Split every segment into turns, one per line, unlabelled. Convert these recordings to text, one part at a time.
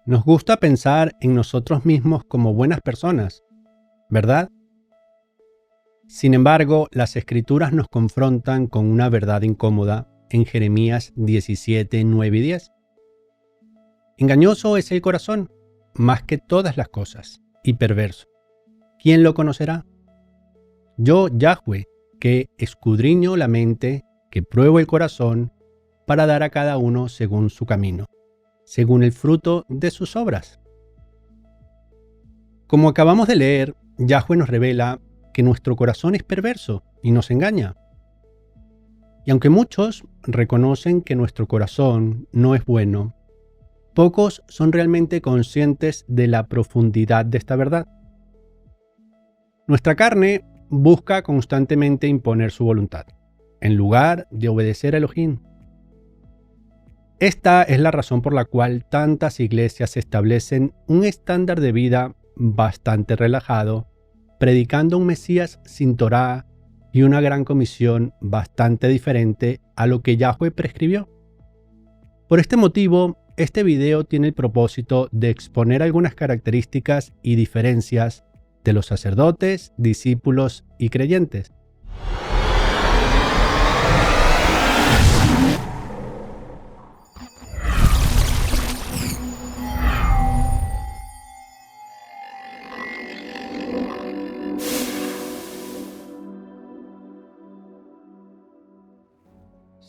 Nos gusta pensar en nosotros mismos como buenas personas, ¿verdad? Sin embargo, las Escrituras nos confrontan con una verdad incómoda en Jeremías 17, 9 y 10. Engañoso es el corazón, más que todas las cosas, y perverso. ¿Quién lo conocerá? Yo, Yahweh, que escudriño la mente, que pruebo el corazón, para dar a cada uno según su camino, según el fruto de sus obras. Como acabamos de leer, Yahweh nos revela que nuestro corazón es perverso y nos engaña. Y aunque muchos reconocen que nuestro corazón no es bueno, pocos son realmente conscientes de la profundidad de esta verdad. Nuestra carne busca constantemente imponer su voluntad, en lugar de obedecer a Elohim. Esta es la razón por la cual tantas iglesias establecen un estándar de vida bastante relajado, predicando un Mesías sin Torá y una gran comisión bastante diferente a lo que Yahweh prescribió. Por este motivo, este video tiene el propósito de exponer algunas características y diferencias de los sacerdotes, discípulos y creyentes.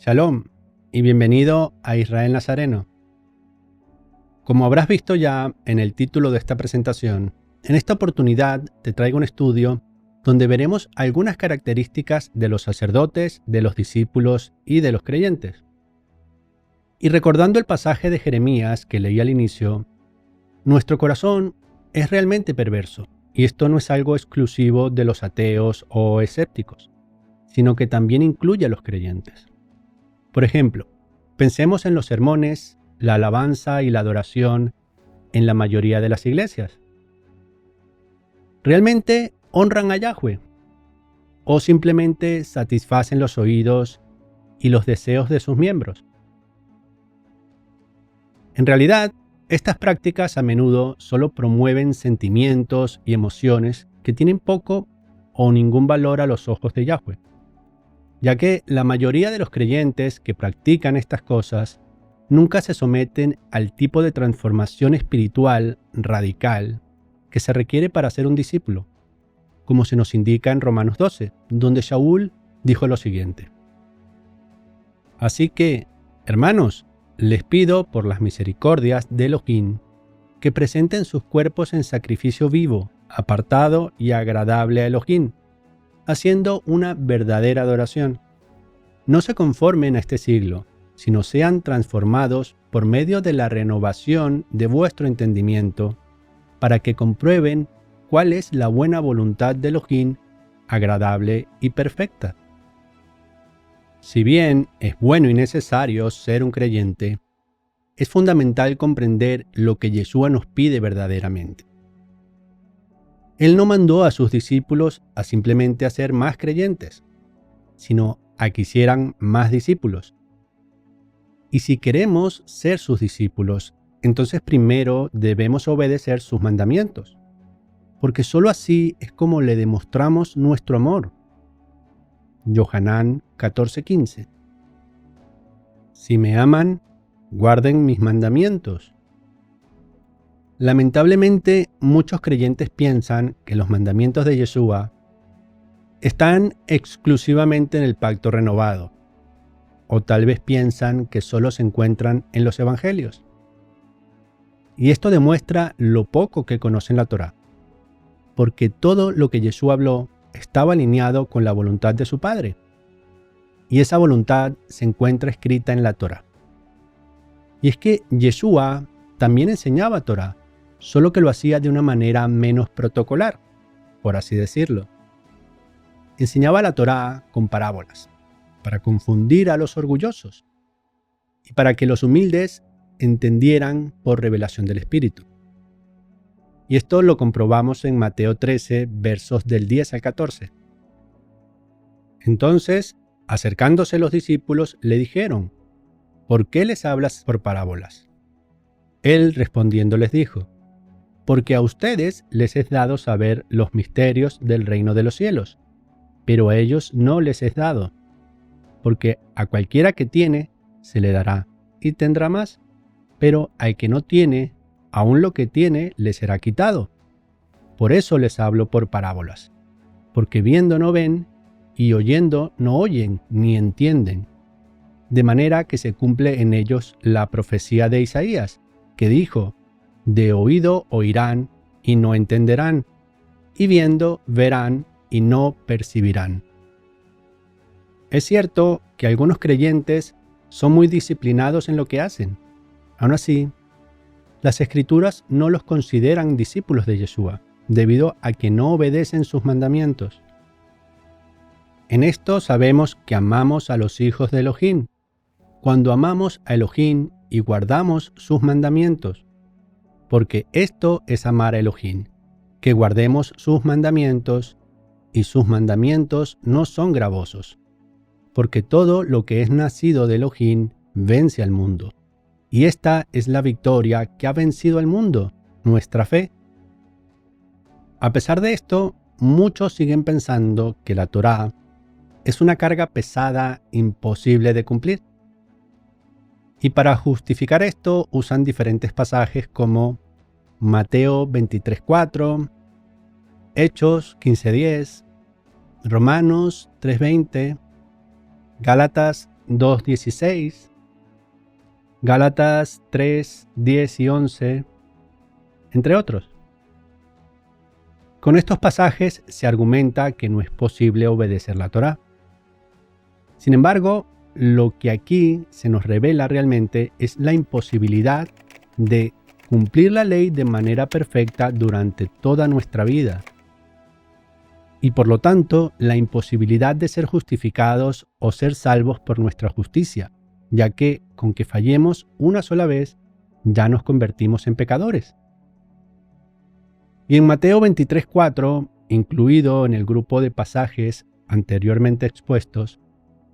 Shalom y bienvenido a Israel Nazareno. Como habrás visto ya en el título de esta presentación, en esta oportunidad te traigo un estudio donde veremos algunas características de los sacerdotes, de los discípulos y de los creyentes. Y recordando el pasaje de Jeremías que leí al inicio, nuestro corazón es realmente perverso, y esto no es algo exclusivo de los ateos o escépticos, sino que también incluye a los creyentes. Por ejemplo, pensemos en los sermones, la alabanza y la adoración en la mayoría de las iglesias. ¿Realmente honran a Yahweh? ¿O simplemente satisfacen los oídos y los deseos de sus miembros? En realidad, estas prácticas a menudo solo promueven sentimientos y emociones que tienen poco o ningún valor a los ojos de Yahweh, ya que la mayoría de los creyentes que practican estas cosas nunca se someten al tipo de transformación espiritual radical que se requiere para ser un discípulo, como se nos indica en Romanos 12, donde Shaul dijo lo siguiente: Así que, hermanos, les pido por las misericordias de Elohim que presenten sus cuerpos en sacrificio vivo, apartado y agradable a Elohim, haciendo una verdadera adoración. No se conformen a este siglo, sino sean transformados por medio de la renovación de vuestro entendimiento, para que comprueben cuál es la buena voluntad de Elohim, agradable y perfecta. Si bien es bueno y necesario ser un creyente, es fundamental comprender lo que Yeshua nos pide verdaderamente. Él no mandó a sus discípulos a simplemente hacer más creyentes, sino a que hicieran más discípulos. Y si queremos ser sus discípulos, entonces primero debemos obedecer sus mandamientos, porque sólo así es como le demostramos nuestro amor. Yohanan 14:15. Si me aman, guarden mis mandamientos. Lamentablemente, muchos creyentes piensan que los mandamientos de Yeshua están exclusivamente en el pacto renovado, o tal vez piensan que solo se encuentran en los evangelios. Y esto demuestra lo poco que conocen la Torá, porque todo lo que Yeshua habló estaba alineado con la voluntad de su Padre, y esa voluntad se encuentra escrita en la Torá. Y es que Yeshua también enseñaba Torá, solo que lo hacía de una manera menos protocolar, por así decirlo. Enseñaba la Torá con parábolas, para confundir a los orgullosos y para que los humildes entendieran por revelación del Espíritu. Y esto lo comprobamos en Mateo 13, versos del 10 al 14. Entonces, acercándose los discípulos, le dijeron: ¿Por qué les hablas por parábolas? Él respondiendo les dijo: porque a ustedes les es dado saber los misterios del reino de los cielos, pero a ellos no les es dado, porque a cualquiera que tiene, se le dará y tendrá más, pero al que no tiene, aun lo que tiene le será quitado. Por eso les hablo por parábolas, porque viendo no ven, y oyendo no oyen ni entienden, de manera que se cumple en ellos la profecía de Isaías, que dijo: de oído oirán y no entenderán, y viendo verán y no percibirán. Es cierto que algunos creyentes son muy disciplinados en lo que hacen. Aún así, las Escrituras no los consideran discípulos de Yeshua, debido a que no obedecen sus mandamientos. En esto sabemos que amamos a los hijos de Elohim, cuando amamos a Elohim y guardamos sus mandamientos, porque esto es amar a Elohim, que guardemos sus mandamientos, y sus mandamientos no son gravosos, porque todo lo que es nacido de Elohim vence al mundo. Y esta es la victoria que ha vencido al mundo, nuestra fe. A pesar de esto, muchos siguen pensando que la Torá es una carga pesada imposible de cumplir. Y para justificar esto usan diferentes pasajes como Mateo 23:4, Hechos 15:10, Romanos 3:20, Gálatas 2:16, Gálatas 3:10 y 11, entre otros. Con estos pasajes se argumenta que no es posible obedecer la Torá. Sin embargo, lo que aquí se nos revela realmente es la imposibilidad de cumplir la ley de manera perfecta durante toda nuestra vida. Y por lo tanto, la imposibilidad de ser justificados o ser salvos por nuestra justicia, ya que con que fallemos una sola vez, ya nos convertimos en pecadores. Y en Mateo 23:4, incluido en el grupo de pasajes anteriormente expuestos,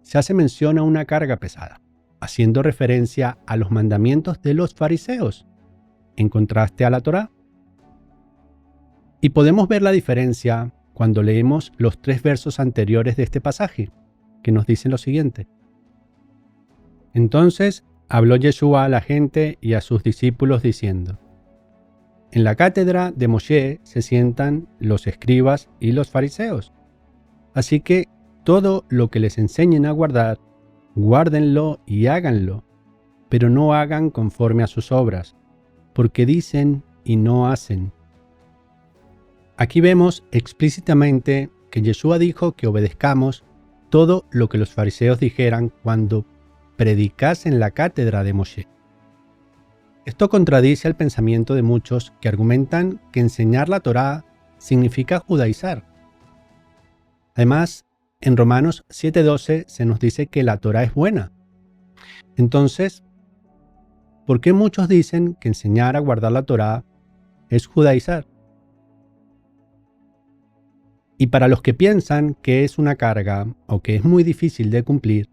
se hace mención a una carga pesada, haciendo referencia a los mandamientos de los fariseos, en contraste a la Torá. Y podemos ver la diferencia cuando leemos los 3 versos anteriores de este pasaje, que nos dicen lo siguiente. Entonces habló Yeshua a la gente y a sus discípulos diciendo: en la cátedra de Moshe se sientan los escribas y los fariseos. Así que todo lo que les enseñen a guardar, guárdenlo y háganlo, pero no hagan conforme a sus obras, porque dicen y no hacen. Aquí vemos explícitamente que Yeshua dijo que obedezcamos todo lo que los fariseos dijeran cuando predicasen la cátedra de Moshe. Esto contradice el pensamiento de muchos que argumentan que enseñar la Torá significa judaizar. Además, en Romanos 7:12 se nos dice que la Torá es buena. Entonces, ¿por qué muchos dicen que enseñar a guardar la Torá es judaizar? Y para los que piensan que es una carga o que es muy difícil de cumplir,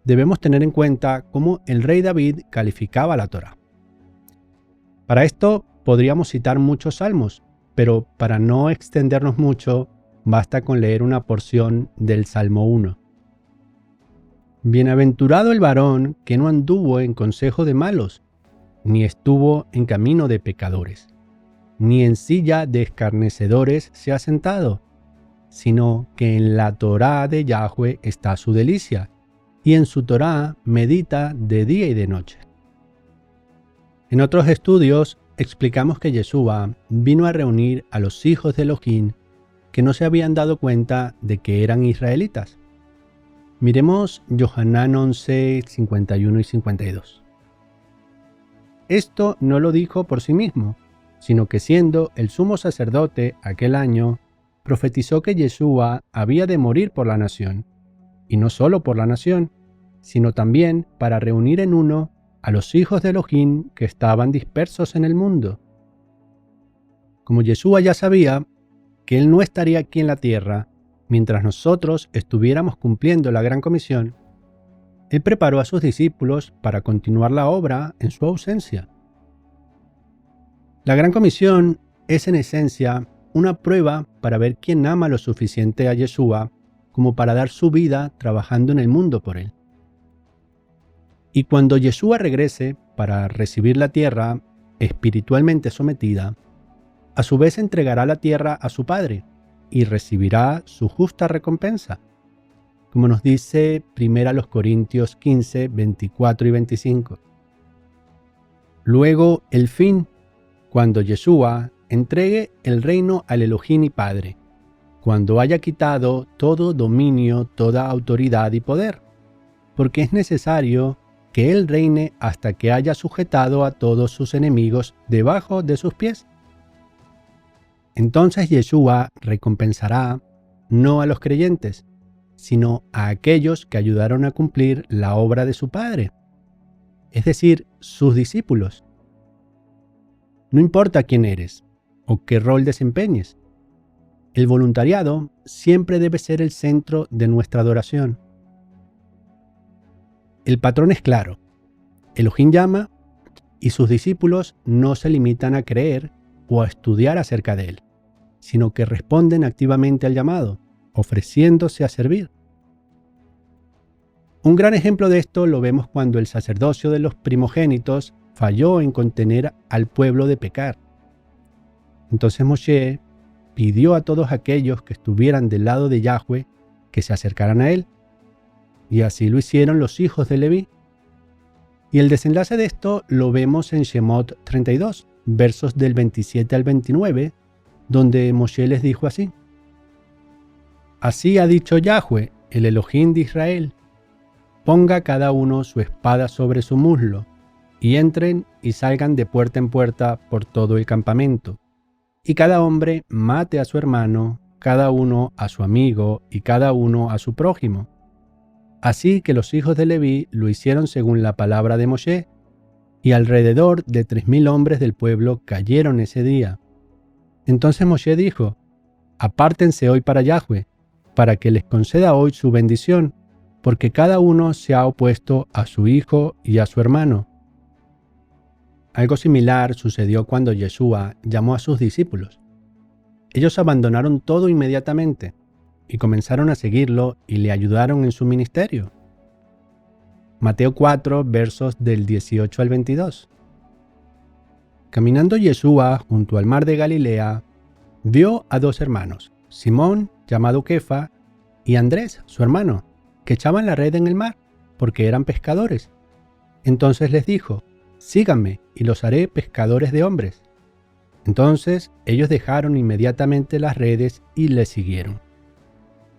debemos tener en cuenta cómo el rey David calificaba la Torá. Para esto podríamos citar muchos salmos, pero para no extendernos mucho, basta con leer una porción del Salmo 1. Bienaventurado el varón que no anduvo en consejo de malos, ni estuvo en camino de pecadores, ni en silla de escarnecedores se ha sentado, sino que en la Torá de Yahweh está su delicia, y en su Torá medita de día y de noche. En otros estudios explicamos que Yeshua vino a reunir a los hijos de Elohim que no se habían dado cuenta de que eran israelitas. Miremos Yohanan 11, 51 y 52. Esto no lo dijo por sí mismo, sino que siendo el sumo sacerdote aquel año, profetizó que Yeshua había de morir por la nación, y no solo por la nación, sino también para reunir en uno a los hijos de Elohim que estaban dispersos en el mundo. Como Yeshua ya sabía que Él no estaría aquí en la tierra mientras nosotros estuviéramos cumpliendo la gran comisión, Él preparó a sus discípulos para continuar la obra en su ausencia. La Gran Comisión es en esencia una prueba para ver quién ama lo suficiente a Yeshua como para dar su vida trabajando en el mundo por él. Y cuando Yeshua regrese para recibir la tierra espiritualmente sometida, a su vez entregará la tierra a su Padre y recibirá su justa recompensa, como nos dice 1 Corintios 15, 24 y 25. Luego el fin, cuando Yeshua entregue el reino al Elohim y Padre, cuando haya quitado todo dominio, toda autoridad y poder, porque es necesario que Él reine hasta que haya sujetado a todos sus enemigos debajo de sus pies. Entonces Yeshua recompensará no a los creyentes, sino a aquellos que ayudaron a cumplir la obra de su Padre, es decir, sus discípulos. No importa quién eres o qué rol desempeñes, el voluntariado siempre debe ser el centro de nuestra adoración. El patrón es claro. Elohim llama y sus discípulos no se limitan a creer o a estudiar acerca de él, sino que responden activamente al llamado, ofreciéndose a servir. Un gran ejemplo de esto lo vemos cuando el sacerdocio de los primogénitos falló en contener al pueblo de pecar. Entonces Moshe pidió a todos aquellos que estuvieran del lado de Yahweh que se acercaran a él, y así lo hicieron los hijos de Leví. Y el desenlace de esto lo vemos en Shemot 32, versos del 27 al 29, donde Moshe les dijo así: Así ha dicho Yahweh, el Elohim de Israel, ponga cada uno su espada sobre su muslo, y entren y salgan de puerta en puerta por todo el campamento, y cada hombre mate a su hermano, cada uno a su amigo y cada uno a su prójimo. Así que los hijos de Leví lo hicieron según la palabra de Moshe, y alrededor de 3,000 hombres del pueblo cayeron ese día. Entonces Moshe dijo: Apártense hoy para Yahweh, para que les conceda hoy su bendición, porque cada uno se ha opuesto a su hijo y a su hermano. Algo similar sucedió cuando Yeshua llamó a sus discípulos. Ellos abandonaron todo inmediatamente y comenzaron a seguirlo y le ayudaron en su ministerio. Mateo 4, versos del 18 al 22. Caminando Yeshua junto al mar de Galilea, vio a 2 hermanos, Simón, llamado Kefa, y Andrés, su hermano, que echaban la red en el mar, porque eran pescadores. Entonces les dijo: Síganme, y los haré pescadores de hombres. Entonces ellos dejaron inmediatamente las redes y le siguieron.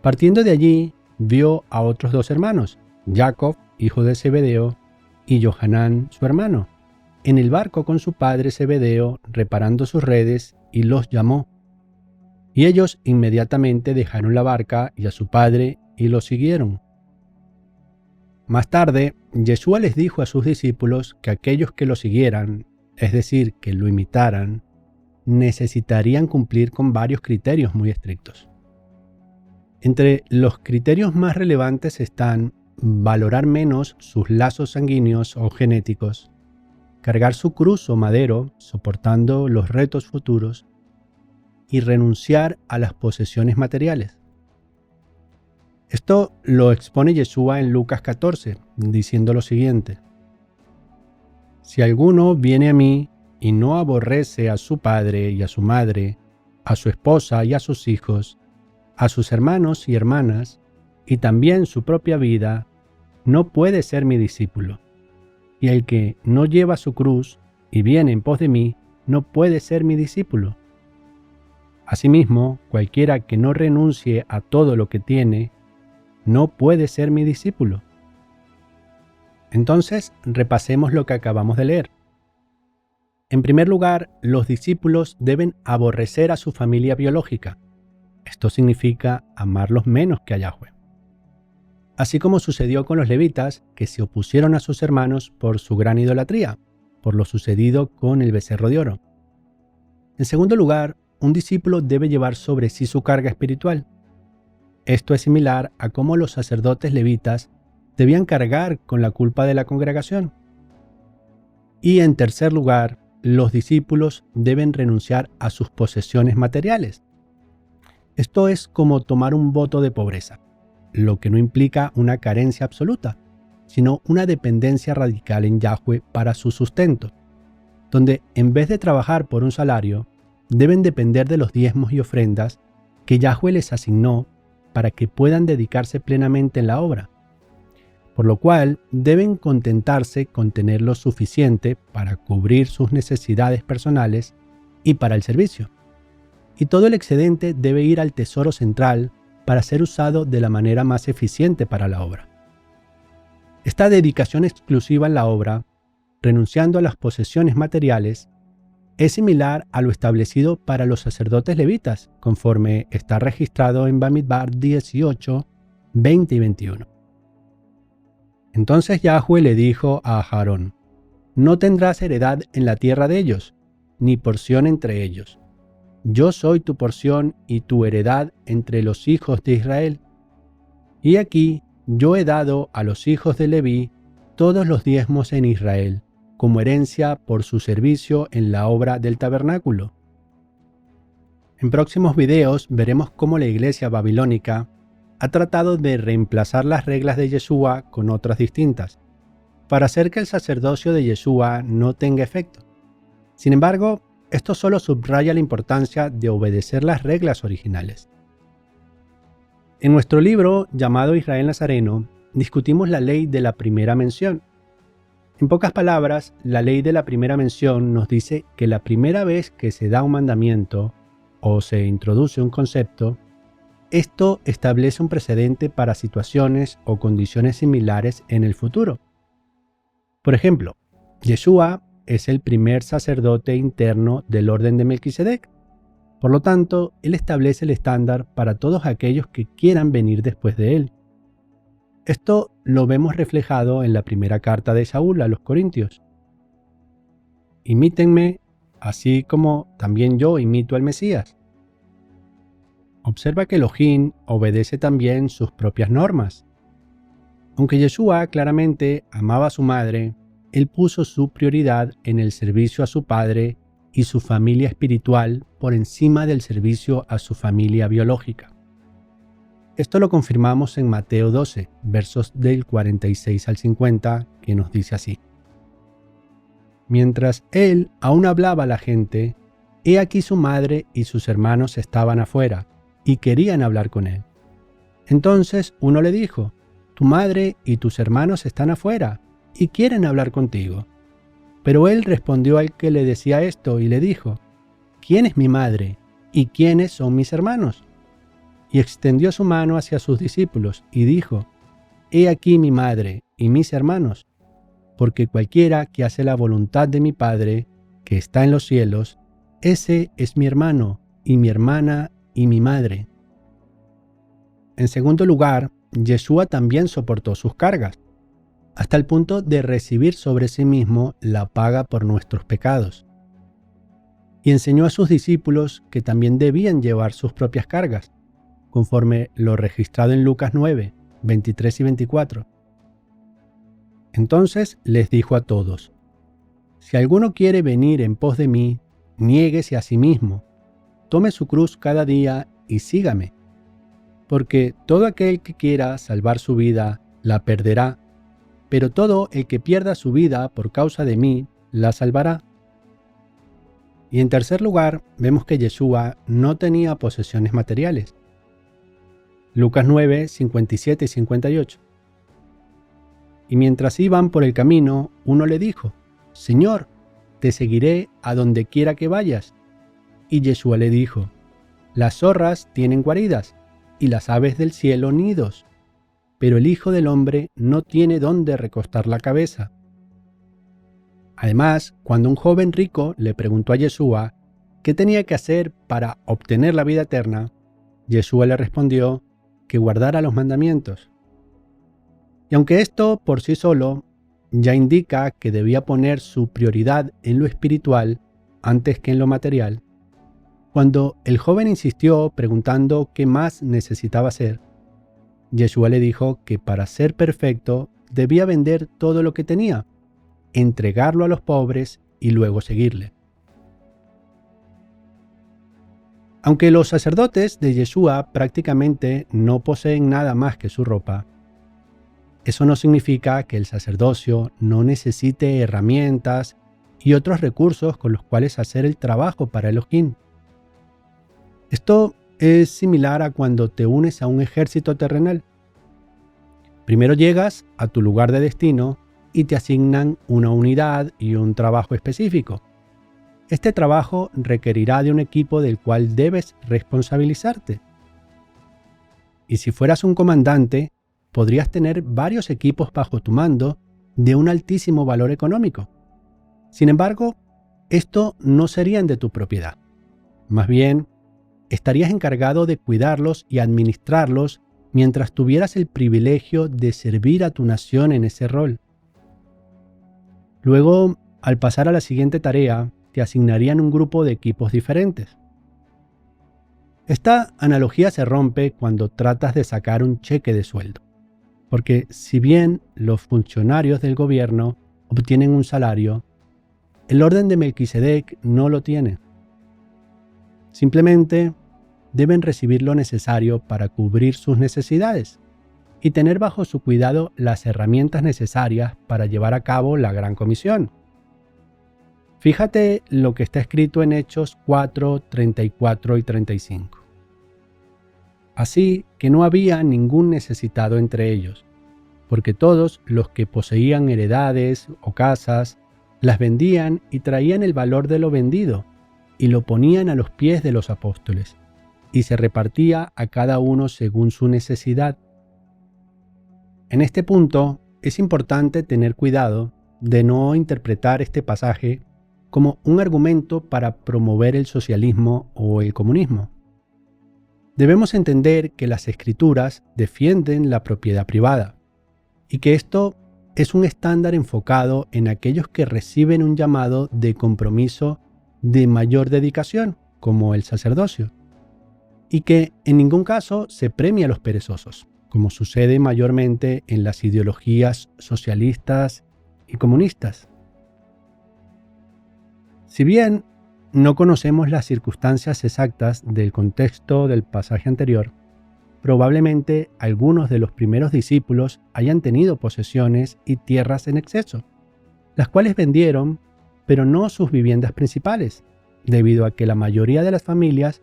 Partiendo de allí, vio a otros 2 hermanos, Jacob, hijo de Zebedeo, y Johanán, su hermano, en el barco con su padre Zebedeo, reparando sus redes, y los llamó. Y ellos inmediatamente dejaron la barca y a su padre, y lo siguieron. Más tarde, Yeshua les dijo a sus discípulos que aquellos que lo siguieran, es decir, que lo imitaran, necesitarían cumplir con varios criterios muy estrictos. Entre los criterios más relevantes están valorar menos sus lazos sanguíneos o genéticos, cargar su cruz o madero soportando los retos futuros y renunciar a las posesiones materiales. Esto lo expone Yeshua en Lucas 14, diciendo lo siguiente: Si alguno viene a mí y no aborrece a su padre y a su madre, a su esposa y a sus hijos, a sus hermanos y hermanas, y también su propia vida, no puede ser mi discípulo. Y el que no lleva su cruz y viene en pos de mí, no puede ser mi discípulo. Asimismo, cualquiera que no renuncie a todo lo que tiene, no puede ser mi discípulo. Entonces, repasemos lo que acabamos de leer. En primer lugar, los discípulos deben aborrecer a su familia biológica. Esto significa amarlos menos que a Yahweh. Así como sucedió con los levitas, que se opusieron a sus hermanos por su gran idolatría, por lo sucedido con el becerro de oro. En segundo lugar, un discípulo debe llevar sobre sí su carga espiritual. Esto es similar a cómo los sacerdotes levitas debían cargar con la culpa de la congregación. Y en tercer lugar, los discípulos deben renunciar a sus posesiones materiales. Esto es como tomar un voto de pobreza, lo que no implica una carencia absoluta, sino una dependencia radical en Yahweh para su sustento, donde en vez de trabajar por un salario, deben depender de los diezmos y ofrendas que Yahweh les asignó para que puedan dedicarse plenamente en la obra, por lo cual deben contentarse con tener lo suficiente para cubrir sus necesidades personales y para el servicio. Y todo el excedente debe ir al tesoro central para ser usado de la manera más eficiente para la obra. Esta dedicación exclusiva en la obra, renunciando a las posesiones materiales, es similar a lo establecido para los sacerdotes levitas, conforme está registrado en Bamidbar 18, 20 y 21. Entonces Yahweh le dijo a Aarón: no tendrás heredad en la tierra de ellos, ni porción entre ellos. Yo soy tu porción y tu heredad entre los hijos de Israel. Y aquí yo he dado a los hijos de Leví todos los diezmos en Israel, como herencia por su servicio en la obra del tabernáculo. En próximos videos veremos cómo la iglesia babilónica ha tratado de reemplazar las reglas de Yeshua con otras distintas, para hacer que el sacerdocio de Yeshua no tenga efecto. Sin embargo, esto solo subraya la importancia de obedecer las reglas originales. En nuestro libro, llamado Israel Nazareno, discutimos la ley de la primera mención. En pocas palabras, la ley de la primera mención nos dice que la primera vez que se da un mandamiento o se introduce un concepto, esto establece un precedente para situaciones o condiciones similares en el futuro. Por ejemplo, Yeshua es el primer sacerdote interno del orden de Melquisedec. Por lo tanto, él establece el estándar para todos aquellos que quieran venir después de él. Esto lo vemos reflejado en la primera carta de Saúl a los Corintios. Imítenme, así como también yo imito al Mesías. Observa que Elohim obedece también sus propias normas. Aunque Yeshua claramente amaba a su madre, él puso su prioridad en el servicio a su padre y su familia espiritual por encima del servicio a su familia biológica. Esto lo confirmamos en Mateo 12, versos del 46 al 50, que nos dice así: mientras él aún hablaba a la gente, he aquí su madre y sus hermanos estaban afuera, y querían hablar con él. Entonces uno le dijo: tu madre y tus hermanos están afuera, y quieren hablar contigo. Pero él respondió al que le decía esto, y le dijo: ¿quién es mi madre? ¿Y quiénes son mis hermanos? Y extendió su mano hacia sus discípulos, y dijo: he aquí mi madre y mis hermanos, porque cualquiera que hace la voluntad de mi Padre, que está en los cielos, ese es mi hermano, y mi hermana, y mi madre. En segundo lugar, Yeshua también soportó sus cargas, hasta el punto de recibir sobre sí mismo la paga por nuestros pecados. Y enseñó a sus discípulos que también debían llevar sus propias cargas, conforme lo registrado en Lucas 9, 23 y 24. Entonces les dijo a todos: si alguno quiere venir en pos de mí, niéguese a sí mismo, tome su cruz cada día y sígame. Porque todo aquel que quiera salvar su vida, la perderá, pero todo el que pierda su vida por causa de mí, la salvará. Y en tercer lugar, vemos que Yeshua no tenía posesiones materiales. Lucas 9, 57 y 58. Y mientras iban por el camino, uno le dijo: Señor, te seguiré a donde quiera que vayas. Y Yeshua le dijo: las zorras tienen guaridas, y las aves del cielo nidos, pero el Hijo del Hombre no tiene dónde recostar la cabeza. Además, cuando un joven rico le preguntó a Yeshua qué tenía que hacer para obtener la vida eterna, Yeshua le respondió que guardara los mandamientos. Y aunque esto por sí solo ya indica que debía poner su prioridad en lo espiritual antes que en lo material, cuando el joven insistió preguntando qué más necesitaba hacer, Yeshua le dijo que para ser perfecto debía vender todo lo que tenía, entregarlo a los pobres y luego seguirle. Aunque los sacerdotes de Yeshua prácticamente no poseen nada más que su ropa, eso no significa que el sacerdocio no necesite herramientas y otros recursos con los cuales hacer el trabajo para Elohim. Esto es similar a cuando te unes a un ejército terrenal. Primero llegas a tu lugar de destino y te asignan una unidad y un trabajo específico. Este trabajo requerirá de un equipo del cual debes responsabilizarte. Y si fueras un comandante, podrías tener varios equipos bajo tu mando de un altísimo valor económico. Sin embargo, esto no serían de tu propiedad. Más bien, estarías encargado de cuidarlos y administrarlos mientras tuvieras el privilegio de servir a tu nación en ese rol. Luego, al pasar a la siguiente tarea, te asignarían un grupo de equipos diferentes. Esta analogía se rompe cuando tratas de sacar un cheque de sueldo, porque si bien los funcionarios del gobierno obtienen un salario, el orden de Melquisedec no lo tiene. Simplemente deben recibir lo necesario para cubrir sus necesidades y tener bajo su cuidado las herramientas necesarias para llevar a cabo la gran comisión. Fíjate lo que está escrito en Hechos 4, 34 y 35. Así que no había ningún necesitado entre ellos, porque todos los que poseían heredades o casas las vendían y traían el valor de lo vendido y lo ponían a los pies de los apóstoles, y se repartía a cada uno según su necesidad. En este punto es importante tener cuidado de no interpretar este pasaje como un argumento para promover el socialismo o el comunismo. Debemos entender que las Escrituras defienden la propiedad privada y que esto es un estándar enfocado en aquellos que reciben un llamado de compromiso de mayor dedicación, como el sacerdocio, y que en ningún caso se premia a los perezosos, como sucede mayormente en las ideologías socialistas y comunistas. Si bien no conocemos las circunstancias exactas del contexto del pasaje anterior, probablemente algunos de los primeros discípulos hayan tenido posesiones y tierras en exceso, las cuales vendieron, pero no sus viviendas principales, debido a que la mayoría de las familias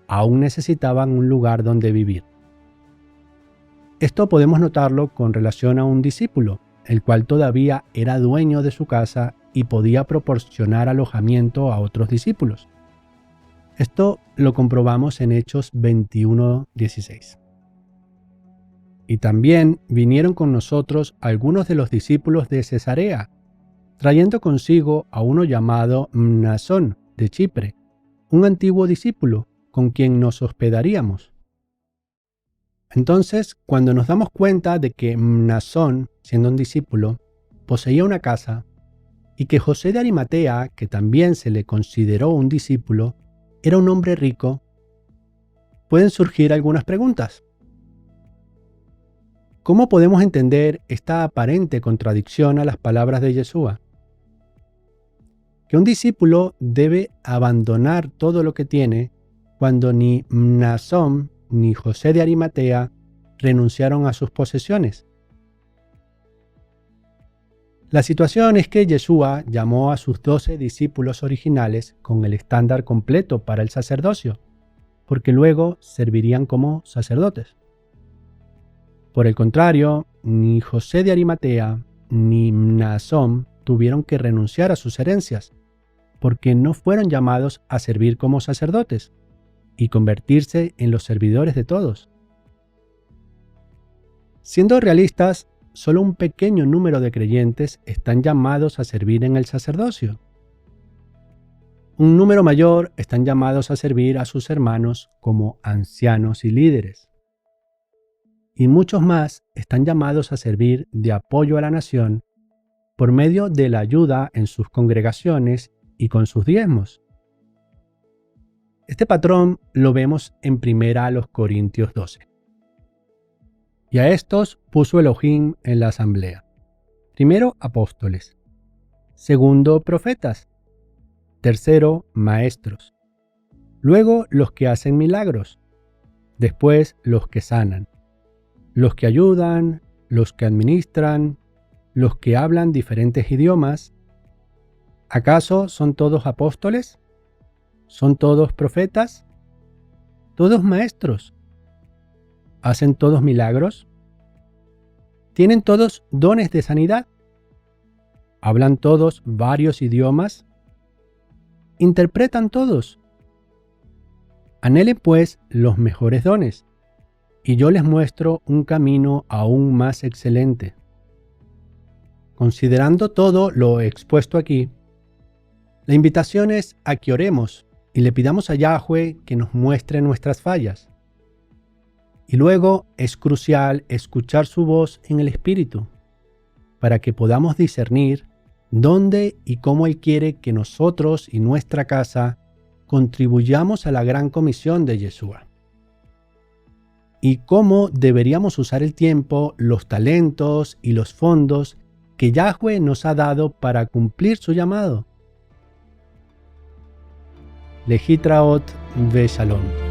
aún necesitaban un lugar donde vivir. Esto podemos notarlo con relación a un discípulo, el cual todavía era dueño de su casa y podía proporcionar alojamiento a otros discípulos. Esto lo comprobamos en Hechos 21:16. Y también vinieron con nosotros algunos de los discípulos de Cesarea, trayendo consigo a uno llamado Mnasón de Chipre, un antiguo discípulo con quien nos hospedaríamos. Entonces, cuando nos damos cuenta de que Mnasón, siendo un discípulo, poseía una casa, y que José de Arimatea, que también se le consideró un discípulo, era un hombre rico, pueden surgir algunas preguntas. ¿Cómo podemos entender esta aparente contradicción a las palabras de Yeshua? Que un discípulo debe abandonar todo lo que tiene cuando ni Mnasón ni José de Arimatea renunciaron a sus posesiones. La situación es que Yeshua llamó a sus 12 discípulos originales con el estándar completo para el sacerdocio, porque luego servirían como sacerdotes. Por el contrario, ni José de Arimatea ni Mnasón tuvieron que renunciar a sus herencias, porque no fueron llamados a servir como sacerdotes y convertirse en los servidores de todos. Siendo realistas, solo un pequeño número de creyentes están llamados a servir en el sacerdocio. Un número mayor están llamados a servir a sus hermanos como ancianos y líderes. Y muchos más están llamados a servir de apoyo a la nación por medio de la ayuda en sus congregaciones y con sus diezmos. Este patrón lo vemos en 1 Corintios 12. Y a estos puso Elohim en la asamblea. Primero, apóstoles. Segundo, profetas. Tercero, maestros. luego los que hacen milagros, después los que sanan, los que ayudan, los que administran, los que hablan diferentes idiomas. ¿Acaso son todos apóstoles? ¿Son todos profetas? ¿Todos maestros? ¿Hacen todos milagros? ¿Tienen todos dones de sanidad? ¿Hablan todos varios idiomas? ¿Interpretan todos? Anhelen pues los mejores dones, y yo les muestro un camino aún más excelente. Considerando todo lo expuesto aquí, la invitación es a que oremos y le pidamos a Yahweh que nos muestre nuestras fallas. Y luego es crucial escuchar su voz en el Espíritu, para que podamos discernir dónde y cómo Él quiere que nosotros y nuestra casa contribuyamos a la gran comisión de Yeshua. Y cómo deberíamos usar el tiempo, los talentos y los fondos que Yahweh nos ha dado para cumplir su llamado. Lehitraot ve Shalom.